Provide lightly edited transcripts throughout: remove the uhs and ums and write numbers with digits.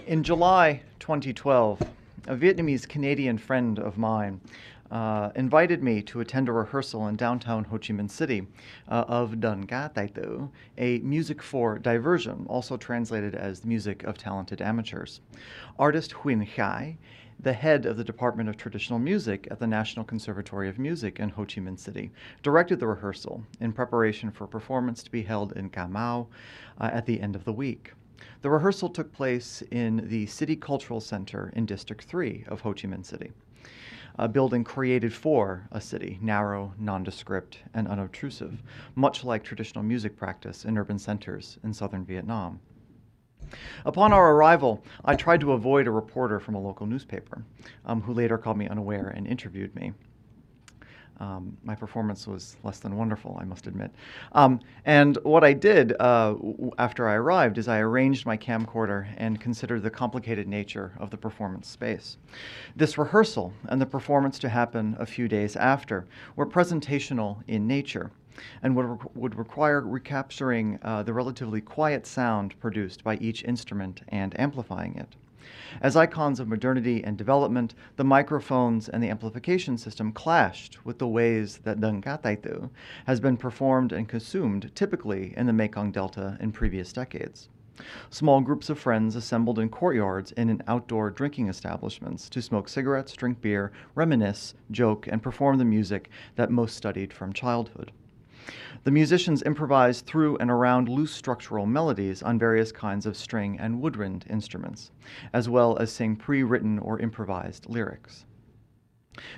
In July 2012, a Vietnamese Canadian friend of mine invited me to attend a rehearsal in downtown Ho Chi Minh City of Dun Ca Tai Tu, a music for diversion, also translated as the music of talented amateurs. Artist Huyen Khai, the head of the Department of Traditional Music at the National Conservatory of Music in Ho Chi Minh City, directed the rehearsal in preparation for a performance to be held in Ca Mau at the end of the week. The rehearsal took place in the City Cultural Center in District 3 of Ho Chi Minh City, a building created for a city, narrow, nondescript, and unobtrusive, much like traditional music practice in urban centers in southern Vietnam. Upon our arrival, I tried to avoid a reporter from a local newspaper, who later called me unaware and interviewed me. My performance was less than wonderful, I must admit. And what I did after I arrived is I arranged my camcorder and considered the complicated nature of the performance space. This rehearsal and the performance to happen a few days after were presentational in nature and would require recapturing the relatively quiet sound produced by each instrument and amplifying it. As icons of modernity and development, the microphones and the amplification system clashed with the ways that Dun Ca Tai Tu has been performed and consumed typically in the Mekong Delta in previous decades. Small groups of friends assembled in courtyards and in outdoor drinking establishments to smoke cigarettes, drink beer, reminisce, joke, and perform the music that most studied from childhood. The musicians improvised through and around loose structural melodies on various kinds of string and woodwind instruments, as well as sing pre-written or improvised lyrics.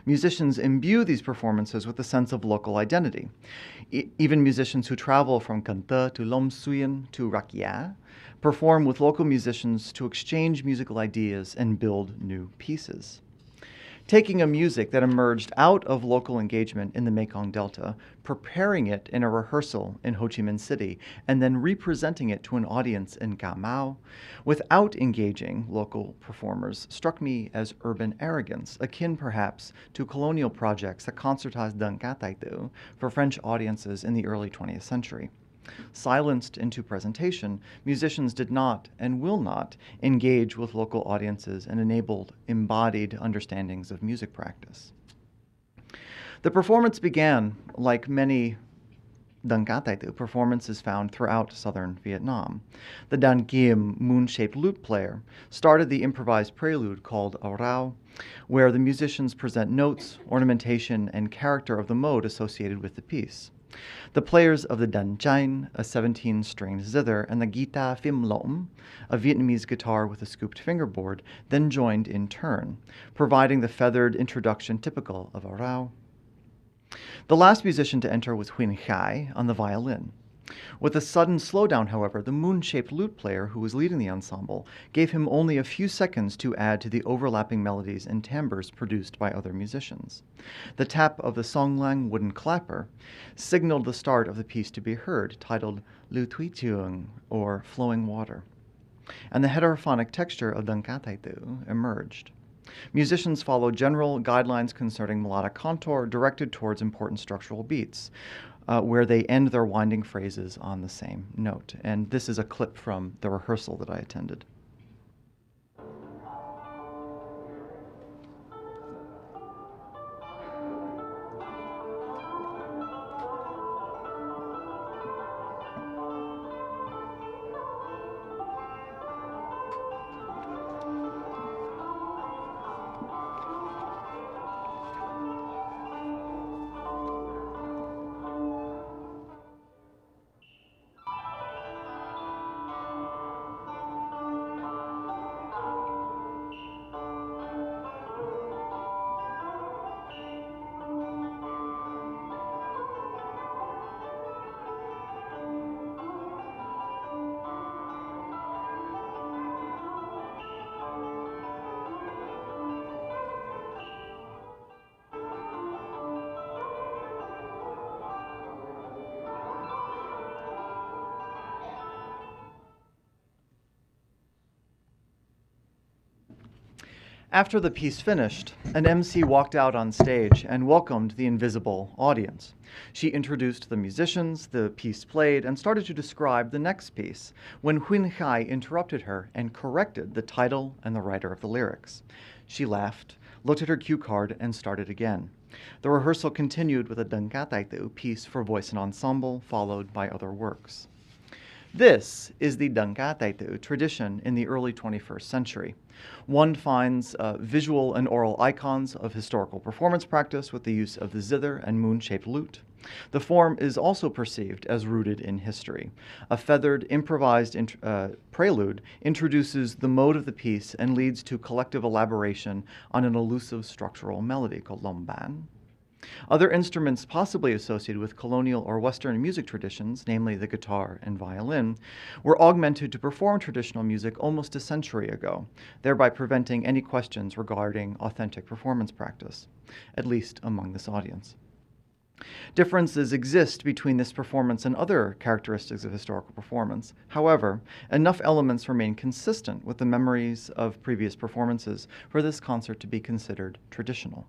Musicians imbue these performances with a sense of local identity. Even musicians who travel from Can Tho to Lom Suyen to Rakia perform with local musicians to exchange musical ideas and build new pieces. Taking a music that emerged out of local engagement in the Mekong Delta, preparing it in a rehearsal in Ho Chi Minh City, and then representing it to an audience in Ca Mau, without engaging local performers, struck me as urban arrogance, akin perhaps to colonial projects that concertized Dun Ca Tai Tu for French audiences in the early 20th century. Silenced into presentation, musicians did not and will not engage with local audiences and enabled embodied understandings of music practice. The performance began, like many Dun Ca Tai Tu performances found throughout southern Vietnam. The Dan Kiem moon-shaped lute player started the improvised prelude called Au Rao, where the musicians present notes, ornamentation, and character of the mode associated with the piece. The players of the Dan Chain, a 17-stringed zither, and the Guitar Phim Lom, a Vietnamese guitar with a scooped fingerboard, then joined in turn, providing the feathered introduction typical of Au Rao. The last musician to enter was Huyen Khai on the violin. With a sudden slowdown, however, the moon-shaped lute player who was leading the ensemble gave him only a few seconds to add to the overlapping melodies and timbres produced by other musicians. The tap of the Song Lang wooden clapper signaled the start of the piece to be heard, titled Lu Tui Tuong, or Flowing Water, and the heterophonic texture of Dun Ca Tai Tu emerged. Musicians follow general guidelines concerning melodic contour directed towards important structural beats, where they end their winding phrases on the same note. And this is a clip from the rehearsal that I attended. After the piece finished, an MC walked out on stage and welcomed the invisible audience. She introduced the musicians, the piece played, and started to describe the next piece when Huin Khai interrupted her and corrected the title and the writer of the lyrics. She laughed, looked at her cue card, and started again. The rehearsal continued with a Dang Ka Tai Tu piece for voice and ensemble, followed by other works. This is the Dang Ka Tai Tu tradition in the early 21st century. One finds visual and oral icons of historical performance practice with the use of the zither and moon-shaped lute. The form is also perceived as rooted in history. A feathered, improvised prelude introduces the mode of the piece and leads to collective elaboration on an elusive structural melody called lomban. Other instruments possibly associated with colonial or Western music traditions, namely the guitar and violin, were augmented to perform traditional music almost a century ago, thereby preventing any questions regarding authentic performance practice, at least among this audience. Differences exist between this performance and other characteristics of historical performance. However, enough elements remain consistent with the memories of previous performances for this concert to be considered traditional.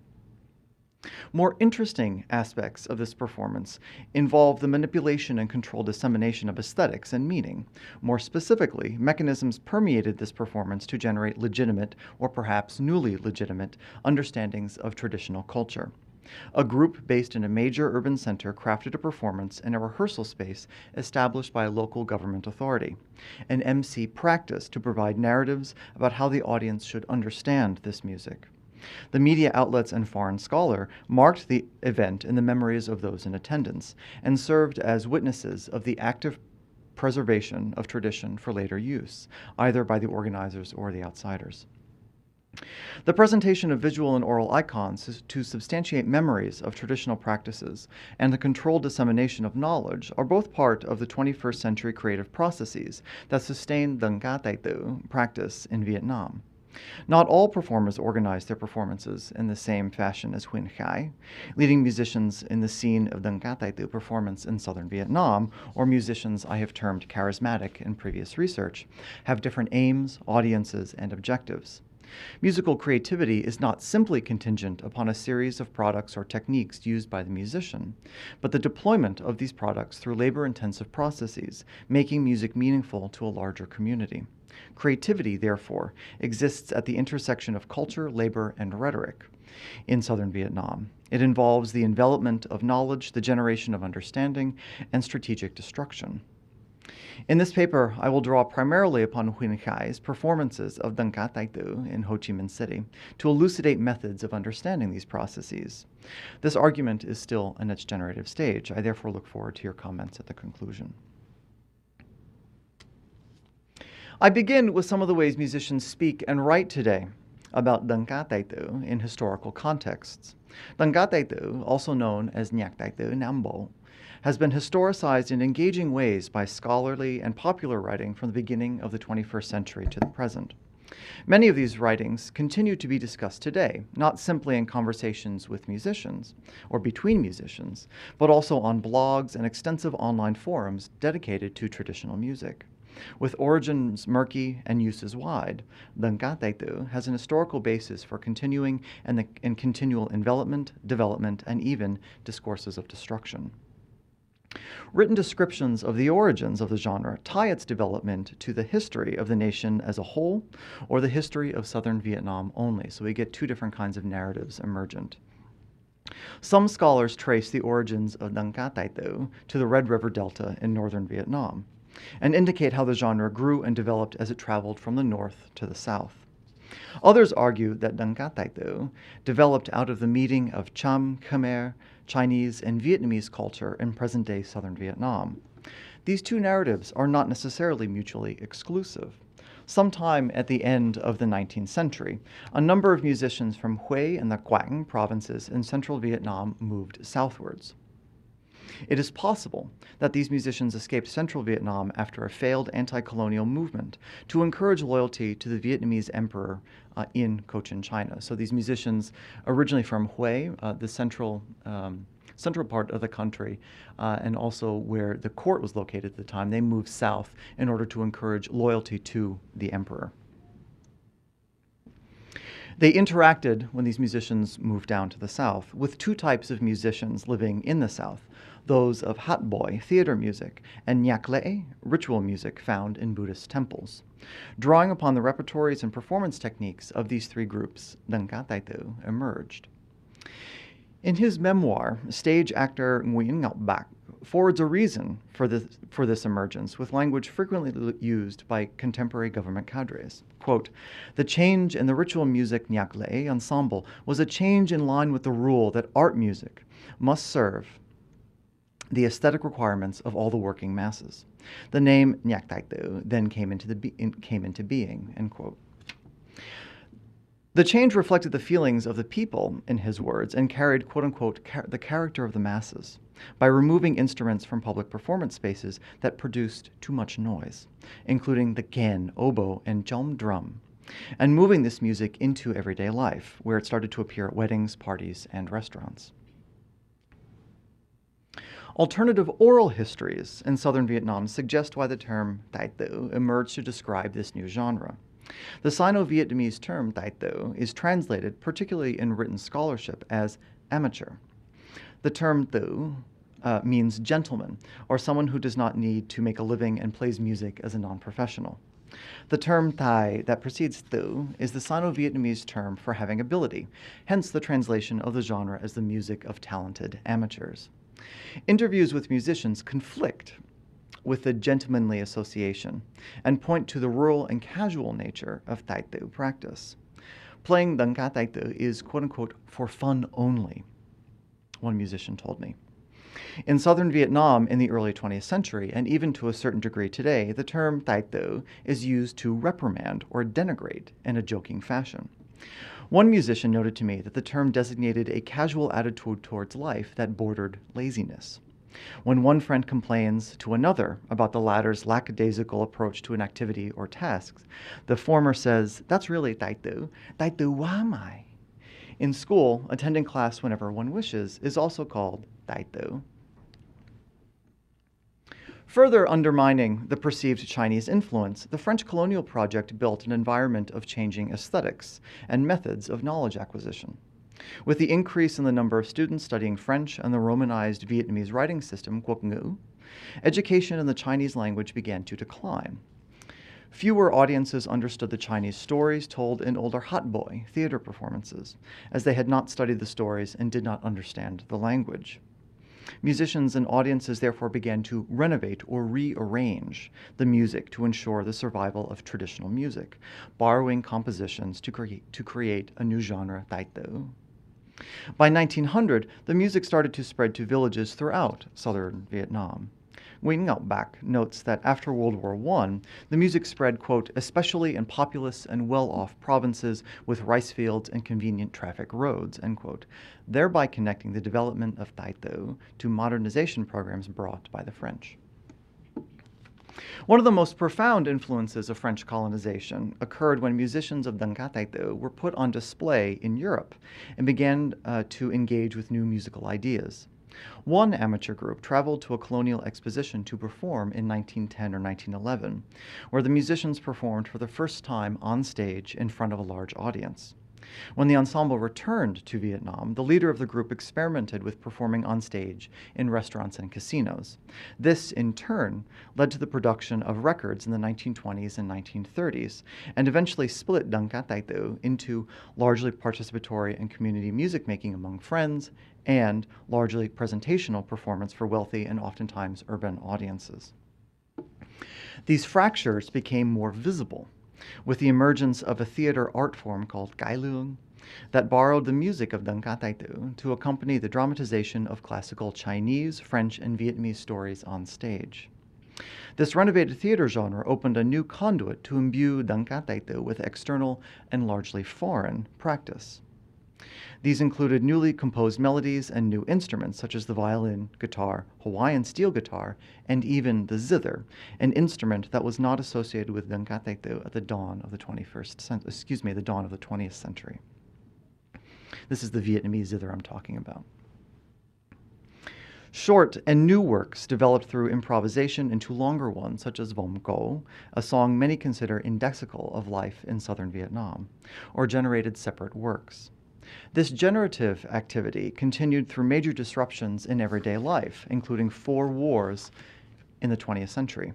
More interesting aspects of this performance involve the manipulation and controlled dissemination of aesthetics and meaning. More specifically, mechanisms permeated this performance to generate legitimate, or perhaps newly legitimate, understandings of traditional culture. A group based in a major urban center crafted a performance in a rehearsal space established by a local government authority. An MC practiced to provide narratives about how the audience should understand this music. The media outlets and foreign scholar marked the event in the memories of those in attendance and served as witnesses of the active preservation of tradition for later use, either by the organizers or the outsiders. The presentation of visual and oral icons to substantiate memories of traditional practices and the controlled dissemination of knowledge are both part of the 21st century creative processes that sustain Dang Ka Tai Tu practice in Vietnam. Not all performers organize their performances in the same fashion as Huin Khai. Leading musicians in the scene of Dang Ka Tai Tu performance in southern Vietnam, or musicians I have termed charismatic in previous research, have different aims, audiences, and objectives. Musical creativity is not simply contingent upon a series of products or techniques used by the musician, but the deployment of these products through labor-intensive processes, making music meaningful to a larger community. Creativity, therefore, exists at the intersection of culture, labor, and rhetoric. In southern Vietnam, it involves the envelopment of knowledge, the generation of understanding, and strategic destruction. In this paper, I will draw primarily upon Huin Khai's performances of Dang Ka Tai Tu in Ho Chi Minh City to elucidate methods of understanding these processes. This argument is still in its generative stage. I therefore look forward to your comments at the conclusion. I begin with some of the ways musicians speak and write today about Dang Ka Tai Tu in historical contexts. Dang Ka Tai Tu, also known as Nyak Tai Tu Nam Bo, has been historicized in engaging ways by scholarly and popular writing from the beginning of the 21st century to the present. Many of these writings continue to be discussed today, not simply in conversations with musicians or between musicians, but also on blogs and extensive online forums dedicated to traditional music. With origins murky and uses wide, Dang Ka Tai Tu has an historical basis for continuing and continual envelopment, development, and even discourses of destruction. Written descriptions of the origins of the genre tie its development to the history of the nation as a whole or the history of southern Vietnam only, so we get two different kinds of narratives emergent. Some scholars trace the origins of Dang Ka Tai Tu to the Red River Delta in northern Vietnam, and indicate how the genre grew and developed as it traveled from the north to the south. Others argue that Dang Ka Tai Tu developed out of the meeting of Cham, Khmer, Chinese, and Vietnamese culture in present-day southern Vietnam. These two narratives are not necessarily mutually exclusive. Sometime at the end of the 19th century, a number of musicians from Hue and the Quang provinces in central Vietnam moved southwards. It is possible that these musicians escaped central Vietnam after a failed anti-colonial movement to encourage loyalty to the Vietnamese emperor in Cochin, China. So these musicians, originally from Hue, the central part of the country, and also where the court was located at the time, they moved south in order to encourage loyalty to the emperor. They interacted, when these musicians moved down to the South, with two types of musicians living in the South, those of hatboy, theater music, and nyakle, ritual music found in Buddhist temples. Drawing upon the repertories and performance techniques of these three groups, Dengka Taito emerged. In his memoir, stage actor Nguyen Ngọc Bach forwards a reason for this emergence with language frequently used by contemporary government cadres. Quote, "The change in the ritual music nyakle ensemble was a change in line with the rule that art music must serve the aesthetic requirements of all the working masses. The name Nyak Taito then came into being," end quote. The change reflected the feelings of the people, in his words, and carried, quote-unquote, the character of the masses by removing instruments from public performance spaces that produced too much noise, including the gen, oboe, and jom drum, and moving this music into everyday life, where it started to appear at weddings, parties, and restaurants. Alternative oral histories in southern Vietnam suggest why the term Taito emerged to describe this new genre. The Sino-Vietnamese term Taito is translated, particularly in written scholarship, as amateur. The term Tho means gentleman, or someone who does not need to make a living and plays music as a non-professional. The term Thai that precedes Tho is the Sino-Vietnamese term for having ability, hence the translation of the genre as the music of talented amateurs. Interviews with musicians conflict with the gentlemanly association and point to the rural and casual nature of Taito practice. Playing Dengka Taito is, quote-unquote, for fun only, one musician told me. In southern Vietnam in the early 20th century, and even to a certain degree today, the term Taito is used to reprimand or denigrate in a joking fashion. One musician noted to me that the term designated a casual attitude towards life that bordered laziness. When one friend complains to another about the latter's lackadaisical approach to an activity or tasks, the former says, "That's really Taito. Taito wa mai." In school, attending class whenever one wishes is also called Taito. Further undermining the perceived Chinese influence, the French colonial project built an environment of changing aesthetics and methods of knowledge acquisition. With the increase in the number of students studying French and the Romanized Vietnamese writing system, Quốc ngữ, education in the Chinese language began to decline. Fewer audiences understood the Chinese stories told in older hatboy theater performances, as they had not studied the stories and did not understand the language. Musicians and audiences therefore began to renovate or rearrange the music to ensure the survival of traditional music, borrowing compositions to create a new genre, Taito. By 1900, the music started to spread to villages throughout southern Vietnam. Nguyen Ngọc Bach notes that after World War I, the music spread, quote, especially in populous and well-off provinces with rice fields and convenient traffic roads, end quote, thereby connecting the development of Taito to modernization programs brought by the French. One of the most profound influences of French colonization occurred when musicians of Dengka Taito were put on display in Europe and began to engage with new musical ideas. One amateur group traveled to a colonial exposition to perform in 1910 or 1911, where the musicians performed for the first time on stage in front of a large audience. When the ensemble returned to Vietnam, the leader of the group experimented with performing on stage in restaurants and casinos. This, in turn, led to the production of records in the 1920s and 1930s, and eventually split Dengka Taito into largely participatory and community music making among friends and largely presentational performance for wealthy and oftentimes urban audiences. These fractures became more visible with the emergence of a theater art form called cải lương that borrowed the music of Dengka Taito to accompany the dramatization of classical Chinese, French, and Vietnamese stories on stage. This renovated theater genre opened a new conduit to imbue Dengka Taito with external and largely foreign practice. These included newly composed melodies and new instruments such as the violin, guitar, Hawaiian steel guitar, and even the zither, an instrument that was not associated with Dengka Taito at the dawn of the 20th century. This is the Vietnamese zither I'm talking about. Short and new works developed through improvisation into longer ones, such as Vom Go, a song many consider indexical of life in southern Vietnam, or generated separate works. This generative activity continued through major disruptions in everyday life, including 4 wars in the 20th century.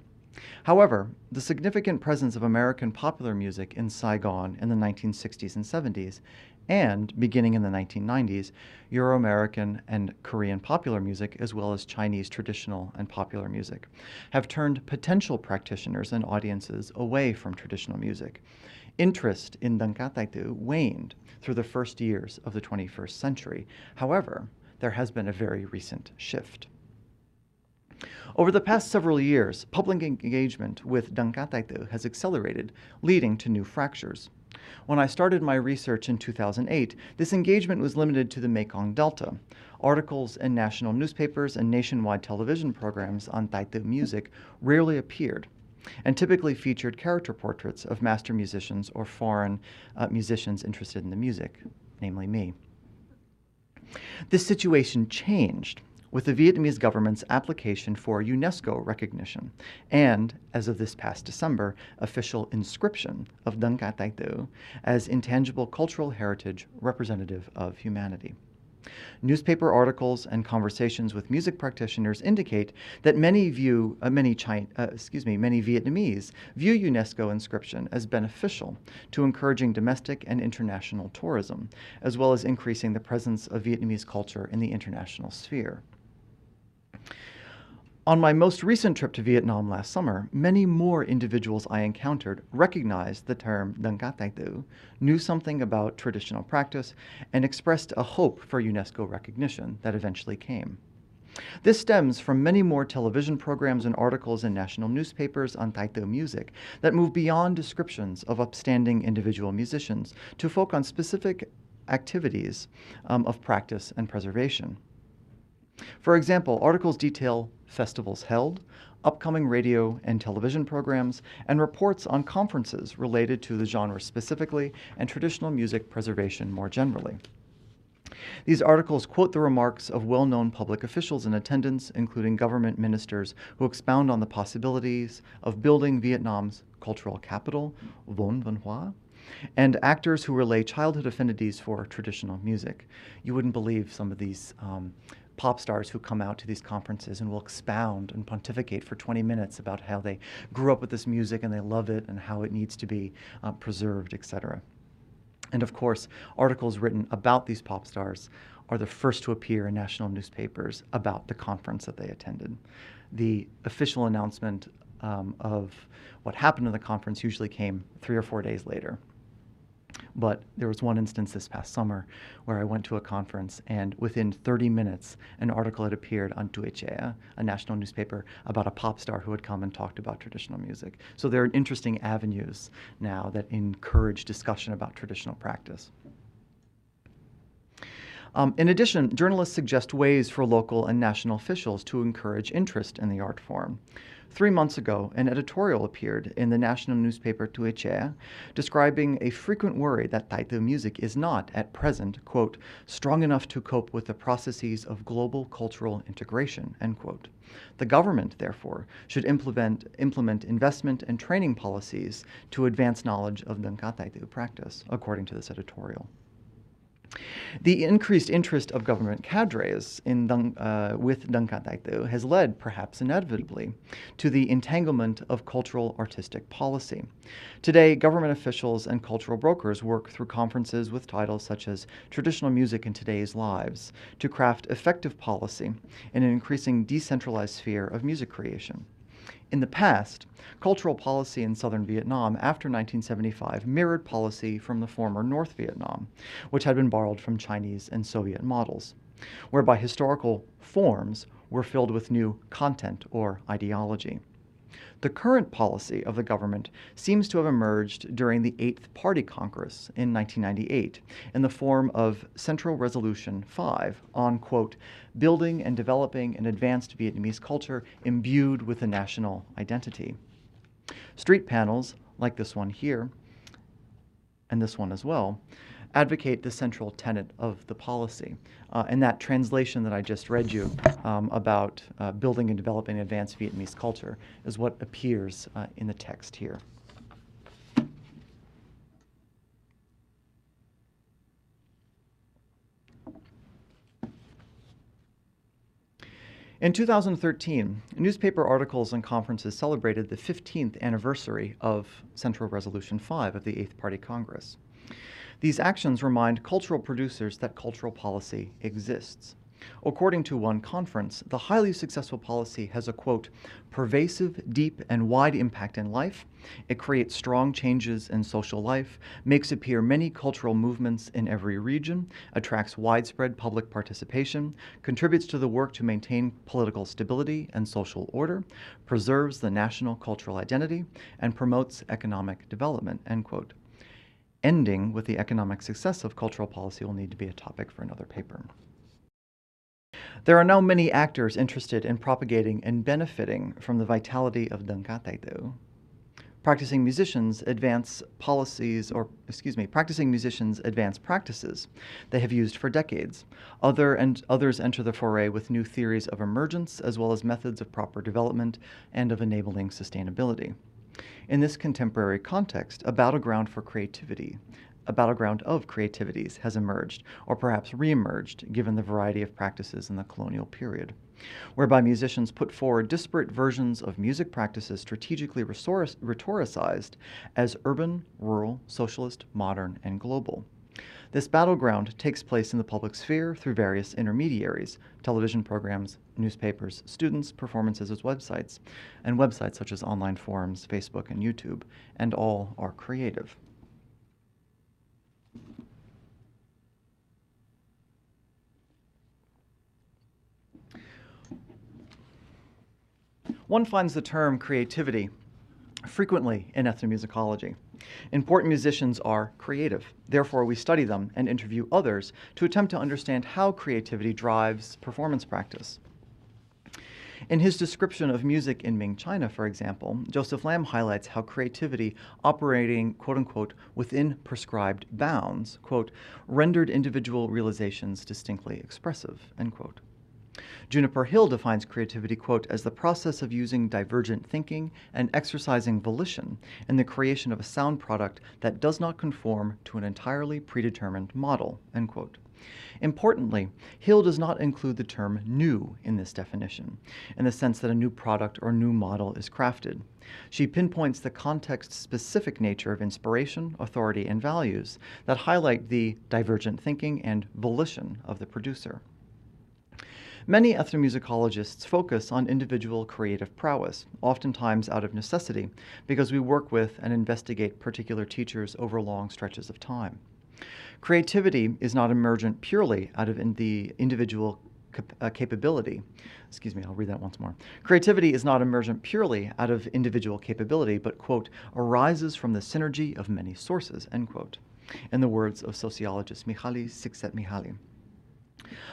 However, the significant presence of American popular music in Saigon in the 1960s and 70s, and beginning in the 1990s, Euro-American and Korean popular music, as well as Chinese traditional and popular music, have turned potential practitioners and audiences away from traditional music. Interest in Dang Ca Tai Tu waned through the first years of the 21st century. However, there has been a very recent shift. Over the past several years, public engagement with Dang Ca Tai Tu has accelerated, leading to new fractures. When I started my research in 2008, this engagement was limited to the Mekong Delta. Articles in national newspapers and nationwide television programs on Tai Tu music rarely appeared, and typically featured character portraits of master musicians or foreign musicians interested in the music, namely me. This situation changed with the Vietnamese government's application for UNESCO recognition and, as of this past December, official inscription of Dang Ca Tai Tu as intangible cultural heritage representative of humanity. Newspaper articles and conversations with music practitioners indicate that many Vietnamese view UNESCO inscription as beneficial to encouraging domestic and international tourism, as well as increasing the presence of Vietnamese culture in the international sphere. On my most recent trip to Vietnam last summer, many more individuals I encountered recognized the term Dang Ca Tai Tu, knew something about traditional practice, and expressed a hope for UNESCO recognition that eventually came. This stems from many more television programs and articles in national newspapers on Tai Tu music that move beyond descriptions of upstanding individual musicians to focus on specific activities of practice and preservation. For example, articles detail festivals held, upcoming radio and television programs, and reports on conferences related to the genre specifically and traditional music preservation more generally. These articles quote the remarks of well-known public officials in attendance, including government ministers who expound on the possibilities of building Vietnam's cultural capital, Von Văn Hóa, and actors who relay childhood affinities for traditional music. You wouldn't believe some of these pop stars who come out to these conferences and will expound and pontificate for 20 minutes about how they grew up with this music and they love it and how it needs to be preserved, etc. And of course, articles written about these pop stars are the first to appear in national newspapers about the conference that they attended. The official announcement of what happened in the conference usually came 3 or 4 days later. But there was one instance this past summer where I went to a conference, and within 30 minutes, an article had appeared on Twentieth, a national newspaper, about a pop star who had come and talked about traditional music. So there are interesting avenues now that encourage discussion about traditional practice. In addition, journalists suggest ways for local and national officials to encourage interest in the art form. 3 months ago, an editorial appeared in the national newspaper Twentieth describing a frequent worry that Tai Tu music is not, at present, quote, strong enough to cope with the processes of global cultural integration, end quote. The government, therefore, should implement investment and training policies to advance knowledge of Dang Ca Tai Tu practice, according to this editorial. The increased interest of government cadres with Dang Ca Tai Tu has led, perhaps inevitably, to the entanglement of cultural artistic policy. Today, government officials and cultural brokers work through conferences with titles such as Traditional Music in Today's Lives to craft effective policy in an increasing decentralized sphere of music creation. In the past, cultural policy in southern Vietnam after 1975 mirrored policy from the former North Vietnam, which had been borrowed from Chinese and Soviet models, whereby historical forms were filled with new content or ideology. The current policy of the government seems to have emerged during the 8th Party Congress in 1998 in the form of Central Resolution 5 on, quote, building and developing an advanced Vietnamese culture imbued with a national identity. Street panels, like this one here, and this one as well, advocate the central tenet of the policy. And that translation that I just read you about building and developing advanced Vietnamese culture is what appears in the text here. In 2013, newspaper articles and conferences celebrated the 15th anniversary of Central Resolution 5 of the Eighth Party Congress. These actions remind cultural producers that cultural policy exists. According to one conference, the highly successful policy has a, quote, pervasive, deep, and wide impact in life. It creates strong changes in social life, makes appear many cultural movements in every region, attracts widespread public participation, contributes to the work to maintain political stability and social order, preserves the national cultural identity, and promotes economic development, end quote. Ending with the economic success of cultural policy will need to be a topic for another paper. There are now many actors interested in propagating and benefiting from the vitality of Dang Ca Tai Tu. Practicing musicians advance practices they have used for decades. Others enter the foray with new theories of emergence, as well as methods of proper development and of enabling sustainability. In this contemporary context, a battleground of creativities has emerged, or perhaps re-emerged, given the variety of practices in the colonial period, whereby musicians put forward disparate versions of music practices strategically rhetoricized as urban, rural, socialist, modern, and global. This battleground takes place in the public sphere through various intermediaries, television programs, newspapers, students, performances as websites, and websites such as online forums, Facebook, and YouTube, and all are creative. One finds the term creativity frequently in ethnomusicology. Important musicians are creative. Therefore, we study them and interview others to attempt to understand how creativity drives performance practice. In his description of music in Ming China, for example, Joseph Lam highlights how creativity operating, quote-unquote, within prescribed bounds, quote, rendered individual realizations distinctly expressive, end quote. Juniper Hill defines creativity, quote, as the process of using divergent thinking and exercising volition in the creation of a sound product that does not conform to an entirely predetermined model, end quote. Importantly, Hill does not include the term new in this definition, in the sense that a new product or new model is crafted. She pinpoints the context-specific nature of inspiration, authority, and values that highlight the divergent thinking and volition of the producer. Many ethnomusicologists focus on individual creative prowess, oftentimes out of necessity, because we work with and investigate particular teachers over long stretches of time. Creativity is not emergent purely out of the individual capability. Excuse me, I'll read that once more. Creativity is not emergent purely out of individual capability, but, quote, arises from the synergy of many sources, end quote, in the words of sociologist Mihaly Csikszentmihalyi.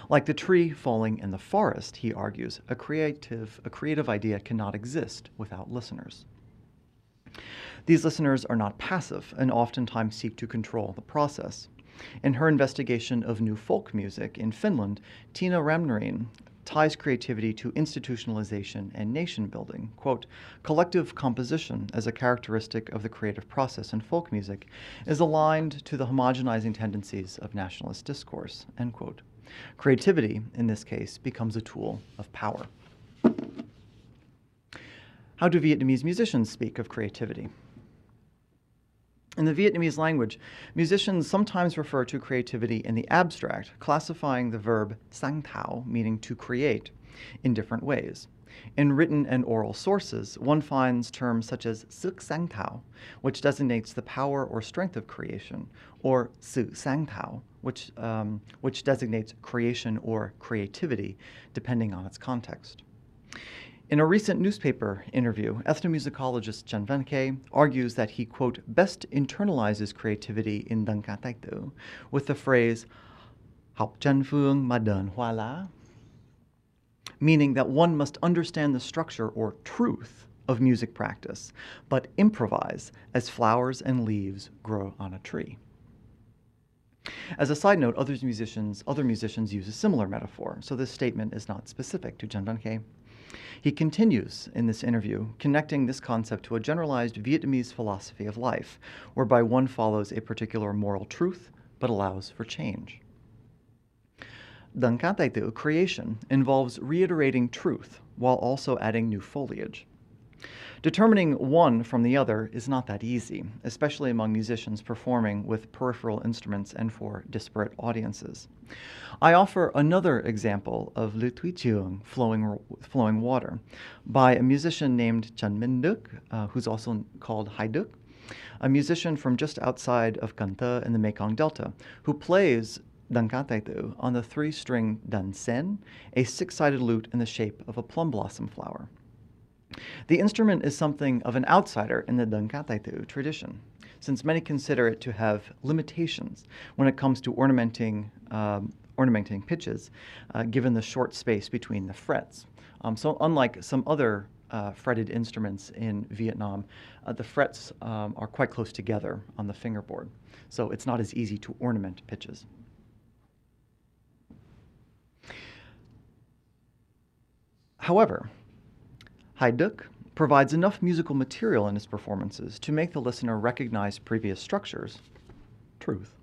Like the tree falling in the forest, he argues, a creative idea cannot exist without listeners. These listeners are not passive and oftentimes seek to control the process. In her investigation of new folk music in Finland, Tina Ramnarin ties creativity to institutionalization and nation building. Quote, collective composition as a characteristic of the creative process in folk music is aligned to the homogenizing tendencies of nationalist discourse, end quote. Creativity, in this case, becomes a tool of power. How do Vietnamese musicians speak of creativity? In the Vietnamese language, musicians sometimes refer to creativity in the abstract, classifying the verb sang thao, meaning to create, in different ways. In written and oral sources, one finds terms such as sức sáng tạo, which designates the power or strength of creation, or sự sáng tạo, which designates creation or creativity, depending on its context. In a recent newspaper interview, ethnomusicologist Chen Van-Ke argues that he, quote, best internalizes creativity in Dang Ca Tai Tu with the phrase học chân phương mà đờn hoa lá, meaning that one must understand the structure or truth of music practice, but improvise as flowers and leaves grow on a tree. As a side note, other musicians use a similar metaphor, so this statement is not specific to Chen Ban-Ke. He continues in this interview, connecting this concept to a generalized Vietnamese philosophy of life, whereby one follows a particular moral truth but allows for change. Dang Ca Tai Tu, creation, involves reiterating truth while also adding new foliage. Determining one from the other is not that easy, especially among musicians performing with peripheral instruments and for disparate audiences. I offer another example of Le Tui Chiung, flowing water, by a musician named Chan Min Duk, who's also called Hai Duk, a musician from just outside of Can Tho in the Mekong Delta, who plays Dang Ca Tai Tu on the 3-string Dan Sen, a 6-sided lute in the shape of a plum blossom flower. The instrument is something of an outsider in the Dang Ca Tai Tu tradition, since many consider it to have limitations when it comes to ornamenting pitches, given the short space between the frets. So unlike some other fretted instruments in Vietnam, the frets are quite close together on the fingerboard, so it's not as easy to ornament pitches. However, Hai Duk provides enough musical material in his performances to make the listener recognize previous structures, truth,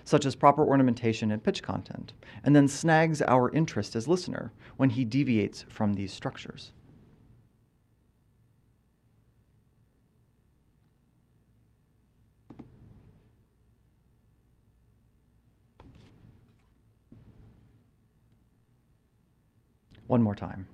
such as proper ornamentation and pitch content, and then snags our interest as listener when he deviates from these structures. One more time.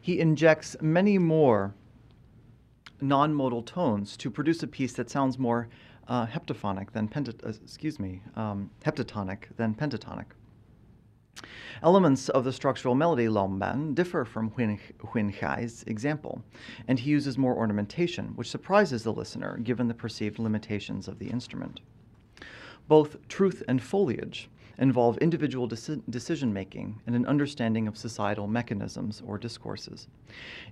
He injects many more non-modal tones to produce a piece that sounds more heptatonic than pentatonic. Elements of the structural melody Long Ban differ from Huyen Khai's example, and he uses more ornamentation, which surprises the listener given the perceived limitations of the instrument. Both truth and foliage involve individual decision-making and an understanding of societal mechanisms or discourses.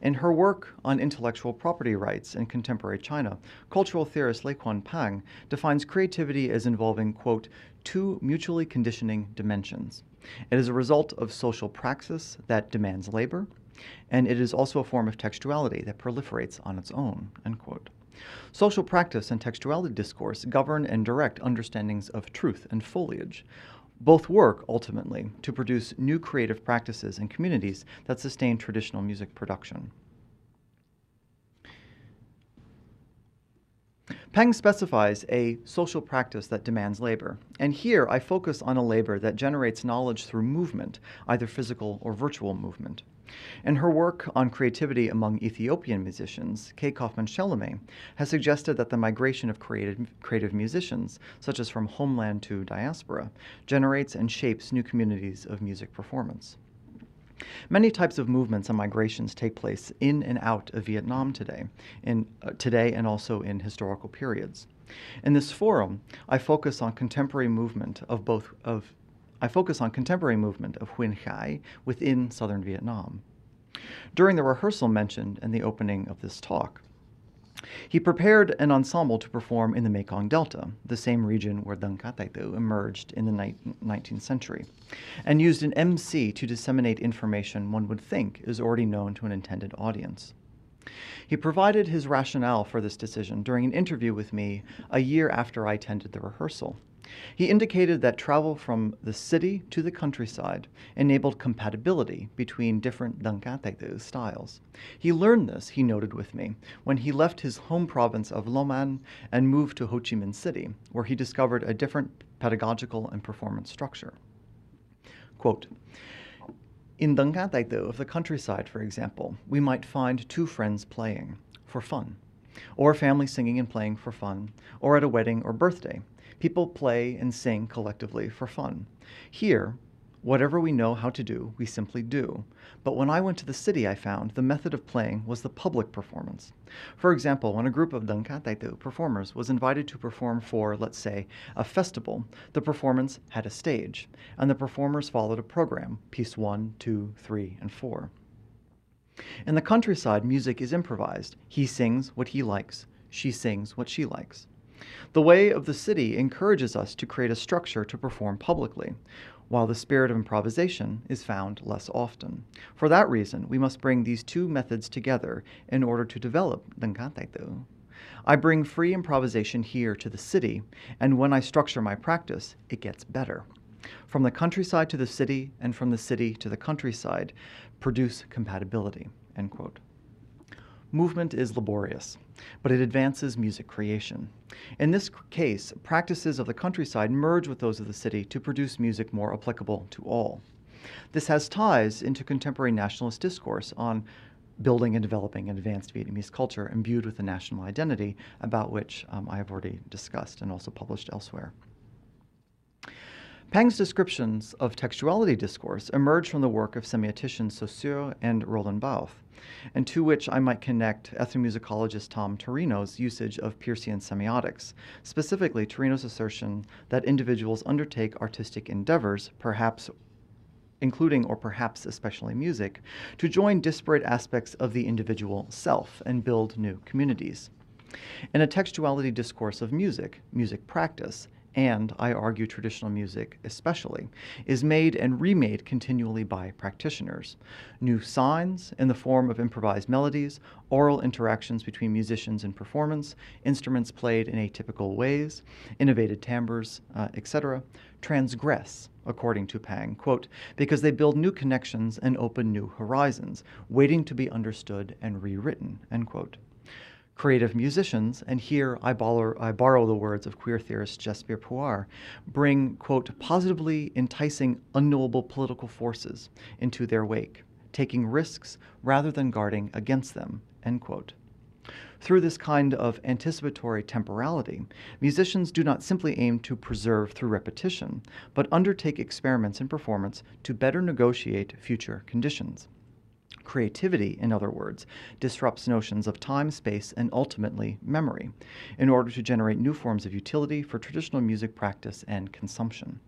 In her work on intellectual property rights in contemporary China, cultural theorist Lei Quan Pang defines creativity as involving, quote, 2 mutually conditioning dimensions. It is a result of social praxis that demands labor, and it is also a form of textuality that proliferates on its own, end quote. Social practice and textuality discourse govern and direct understandings of truth and foliage. Both work, ultimately, to produce new creative practices and communities that sustain traditional music production. Peng specifies a social practice that demands labor, and here I focus on a labor that generates knowledge through movement, either physical or virtual movement. In her work on creativity among Ethiopian musicians, Kay Kaufman-Shelame has suggested that the migration of creative musicians, such as from homeland to diaspora, generates and shapes new communities of music performance. Many types of movements and migrations take place in and out of Vietnam today and also in historical periods. In this forum, I focus on contemporary movement of Huyen Khai within southern Vietnam. During the rehearsal mentioned in the opening of this talk, he prepared an ensemble to perform in the Mekong Delta, the same region where Dang Ca Tai Tu emerged in the 19th century, and used an MC to disseminate information one would think is already known to an intended audience. He provided his rationale for this decision during an interview with me a year after I attended the rehearsal. He indicated that travel from the city to the countryside enabled compatibility between different Dankataitu styles. He learned this, he noted with me, when he left his home province of Loman and moved to Ho Chi Minh City, where he discovered a different pedagogical and performance structure. Quote, in Dankataitu of the countryside, for example, we might find two friends playing for fun, or family singing and playing for fun, or at a wedding or birthday. People play and sing collectively for fun. Here, whatever we know how to do, we simply do. But when I went to the city, I found the method of playing was the public performance. For example, when a group of Dankataitu performers was invited to perform for, let's say, a festival, the performance had a stage, and the performers followed a program, piece 1, 2, 3, and 4. In the countryside, music is improvised. He sings what he likes. She sings what she likes. The way of the city encourages us to create a structure to perform publicly, while the spirit of improvisation is found less often. For that reason, we must bring these two methods together in order to develop Dankataitu. I bring free improvisation here to the city, and when I structure my practice, it gets better. From the countryside to the city, and from the city to the countryside, produce compatibility, end quote. Movement is laborious, but it advances music creation. In this case, practices of the countryside merge with those of the city to produce music more applicable to all. This has ties into contemporary nationalist discourse on building and developing an advanced Vietnamese culture imbued with a national identity, about which I have already discussed and also published elsewhere. Pang's descriptions of textuality discourse emerge from the work of semioticians Saussure and Roland Barthes, and to which I might connect ethnomusicologist Tom Torino's usage of Peircean semiotics, specifically Torino's assertion that individuals undertake artistic endeavors, perhaps including or perhaps especially music, to join disparate aspects of the individual self and build new communities. In a textuality discourse of music, music practice, and, I argue, traditional music especially, is made and remade continually by practitioners. New signs in the form of improvised melodies, oral interactions between musicians in performance, instruments played in atypical ways, innovated timbres, etc., transgress, according to Pang, quote, because they build new connections and open new horizons, waiting to be understood and rewritten, end quote. Creative musicians, and here I borrow the words of queer theorist Jesper Puar, bring, quote, positively enticing unknowable political forces into their wake, taking risks rather than guarding against them, end quote. Through this kind of anticipatory temporality, musicians do not simply aim to preserve through repetition, but undertake experiments in performance to better negotiate future conditions. Creativity, in other words, disrupts notions of time, space, and ultimately memory, in order to generate new forms of utility for traditional music practice and consumption.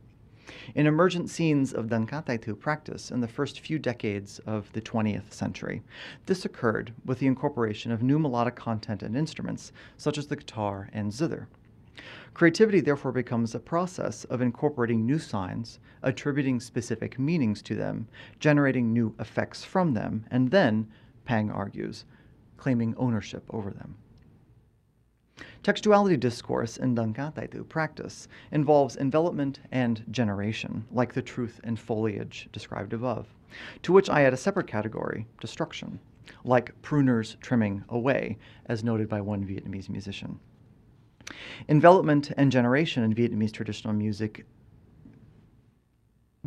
In emergent scenes of Dankataitu practice in the first few decades of the 20th century, this occurred with the incorporation of new melodic content and instruments, such as the guitar and zither. Creativity therefore becomes a process of incorporating new signs, attributing specific meanings to them, generating new effects from them, and then, Pang argues, claiming ownership over them. Textuality discourse in Dankataitu practice involves envelopment and generation, like the truth and foliage described above, to which I add a separate category, destruction, like pruners trimming away, as noted by one Vietnamese musician. Envelopment and generation in Vietnamese traditional music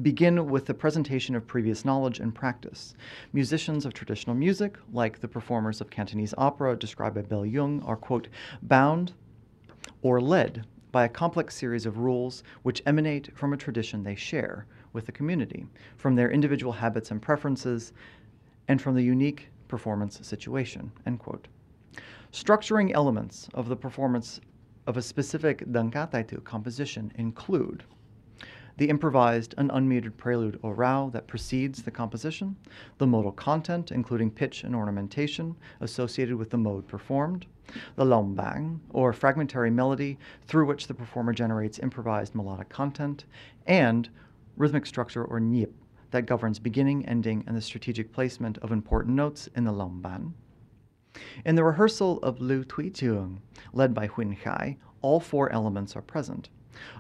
begin with the presentation of previous knowledge and practice. Musicians of traditional music, like the performers of Cantonese opera described by Bell Jung, are, quote, bound or led by a complex series of rules which emanate from a tradition they share with the community, from their individual habits and preferences, and from the unique performance situation, end quote. Structuring elements of the performance of a specific Dankataitu composition include the improvised and unmetered prelude or rao that precedes the composition, the modal content, including pitch and ornamentation associated with the mode performed, the lombang, or fragmentary melody through which the performer generates improvised melodic content, and rhythmic structure or nyip that governs beginning, ending, and the strategic placement of important notes in the lomban. In the rehearsal of Lu Tui Tuong, led by Huin Khai, all four elements are present.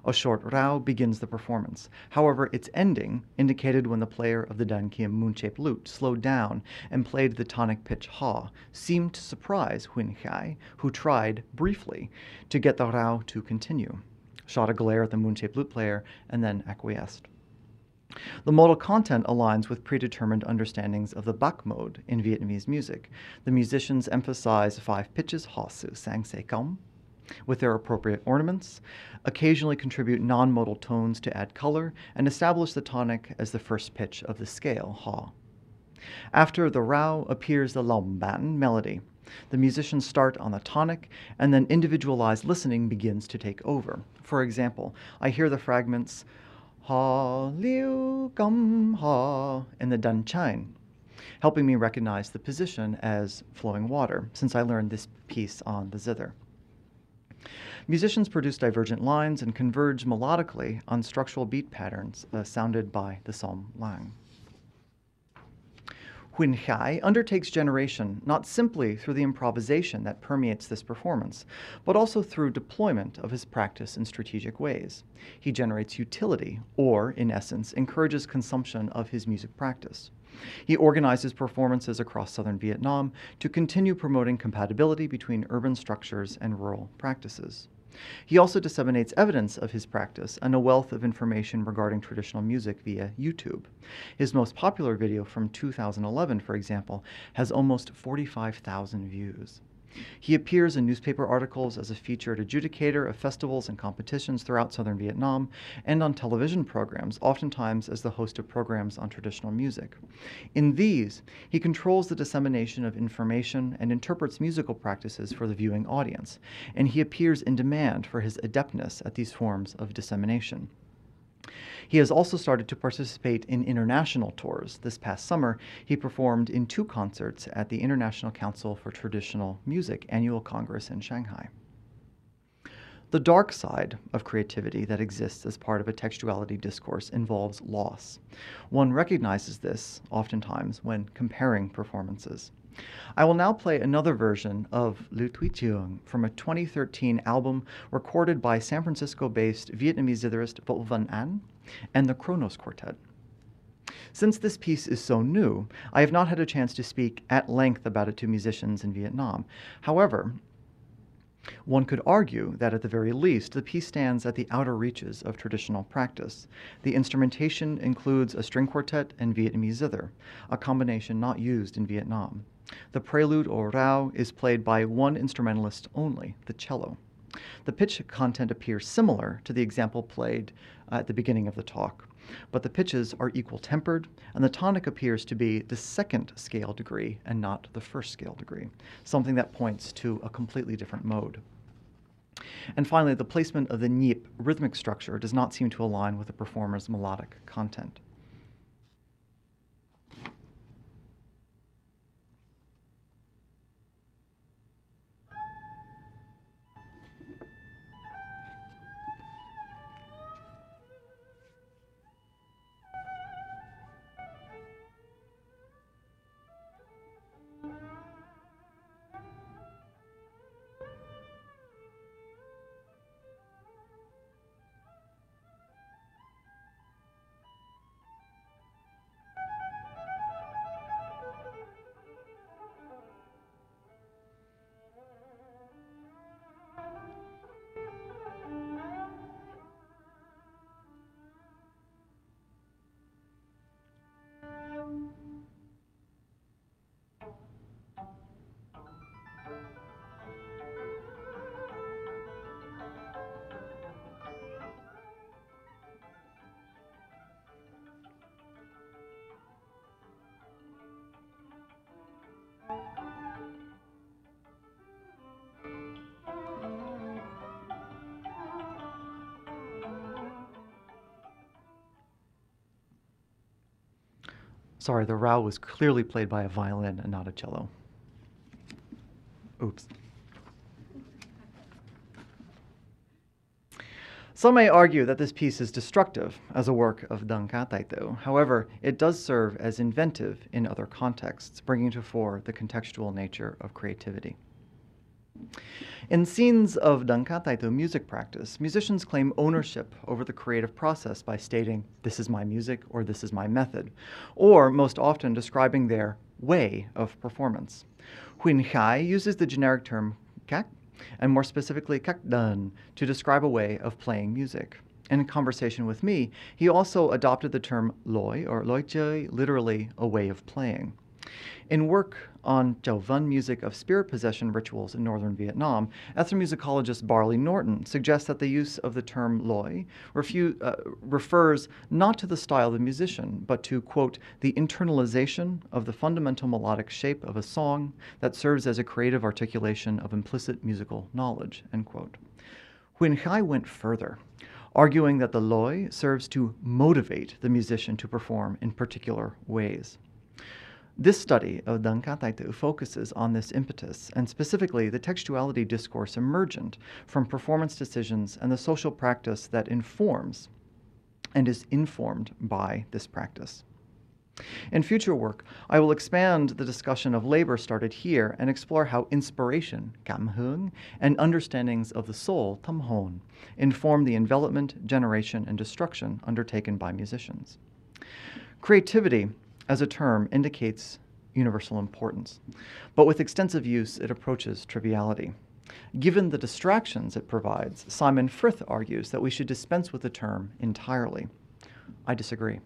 A short rao begins the performance. However, its ending, indicated when the player of the Dan Kiem moon-shaped lute slowed down and played the tonic pitch ha, seemed to surprise Huin Khai, who tried, briefly, to get the rao to continue, shot a glare at the moon-shaped lute player, and then acquiesced. The modal content aligns with predetermined understandings of the Bach mode in Vietnamese music. The musicians emphasize 5 pitches, ha, su, sang, se, kom, with their appropriate ornaments, occasionally contribute non-modal tones to add color, and establish the tonic as the first pitch of the scale, ha. After the rao appears the lam ban melody. The musicians start on the tonic, and then individualized listening begins to take over. For example, I hear the fragments ha, liu, gum, ha in the dan chine, helping me recognize the position as flowing water, since I learned this piece on the zither. Musicians produce divergent lines and converge melodically on structural beat patterns sounded by the som lang. Huin Khai undertakes generation not simply through the improvisation that permeates this performance, but also through deployment of his practice in strategic ways. He generates utility, or, in essence, encourages consumption of his music practice. He organizes performances across southern Vietnam to continue promoting compatibility between urban structures and rural practices. He also disseminates evidence of his practice and a wealth of information regarding traditional music via YouTube. His most popular video from 2011, for example, has almost 45,000 views. He appears in newspaper articles as a featured adjudicator of festivals and competitions throughout southern Vietnam, and on television programs, oftentimes as the host of programs on traditional music. In these, he controls the dissemination of information and interprets musical practices for the viewing audience, and he appears in demand for his adeptness at these forms of dissemination. He has also started to participate in international tours. This past summer, he performed in 2 concerts at the International Council for Traditional Music Annual Congress in Shanghai. The dark side of creativity that exists as part of a textuality discourse involves loss. One recognizes this, oftentimes, when comparing performances. I will now play another version of Lu Tui Tuong from a 2013 album recorded by San Francisco-based Vietnamese zitherist Vo Van An and the Kronos Quartet. Since this piece is so new, I have not had a chance to speak at length about it to musicians in Vietnam. However, one could argue that at the very least, the piece stands at the outer reaches of traditional practice. The instrumentation includes a string quartet and Vietnamese zither, a combination not used in Vietnam. The prelude or rao is played by one instrumentalist only, the cello. The pitch content appears similar to the example played at the beginning of the talk, but the pitches are equal tempered, and the tonic appears to be the 2nd scale degree and not the 1st scale degree, something that points to a completely different mode. And finally, the placement of the nhịp rhythmic structure does not seem to align with the performer's melodic content. Sorry, the rao was clearly played by a violin and not a cello. Oops. Some may argue that this piece is destructive as a work of Dangka Taito. However, it does serve as inventive in other contexts, bringing to fore the contextual nature of creativity. In scenes of Dangka Taito music practice, musicians claim ownership over the creative process by stating, "This is my music," or "This is my method," or most often describing their way of performance. Huin Khai uses the generic term kak, and more specifically kakdan, to describe a way of playing music. In conversation with me, he also adopted the term loi, or loichoi, literally a way of playing. In work on Chau Van music of spirit possession rituals in northern Vietnam, ethnomusicologist Barley Norton suggests that the use of the term loi refers not to the style of the musician, but to, quote, the internalization of the fundamental melodic shape of a song that serves as a creative articulation of implicit musical knowledge, end quote. Huin Khai went further, arguing that the loi serves to motivate the musician to perform in particular ways. This study of Dangka Taito focuses on this impetus, and specifically the textuality discourse emergent from performance decisions and the social practice that informs and is informed by this practice. In future work, I will expand the discussion of labor started here and explore how inspiration, kamhung, and understandings of the soul, tamhon, inform the envelopment, generation, and destruction undertaken by musicians. Creativity as a term indicates universal importance, but with extensive use it approaches triviality. Given the distractions it provides, Simon Frith argues that we should dispense with the term entirely. I disagree.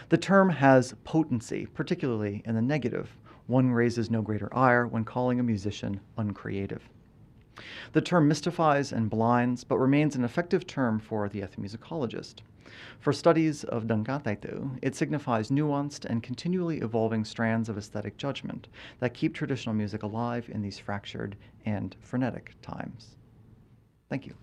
The term has potency, particularly in the negative. One raises no greater ire when calling a musician uncreative. The term mystifies and blinds, but remains an effective term for the ethnomusicologist. For studies of Dangka Taito, it signifies nuanced and continually evolving strands of aesthetic judgment that keep traditional music alive in these fractured and frenetic times. Thank you.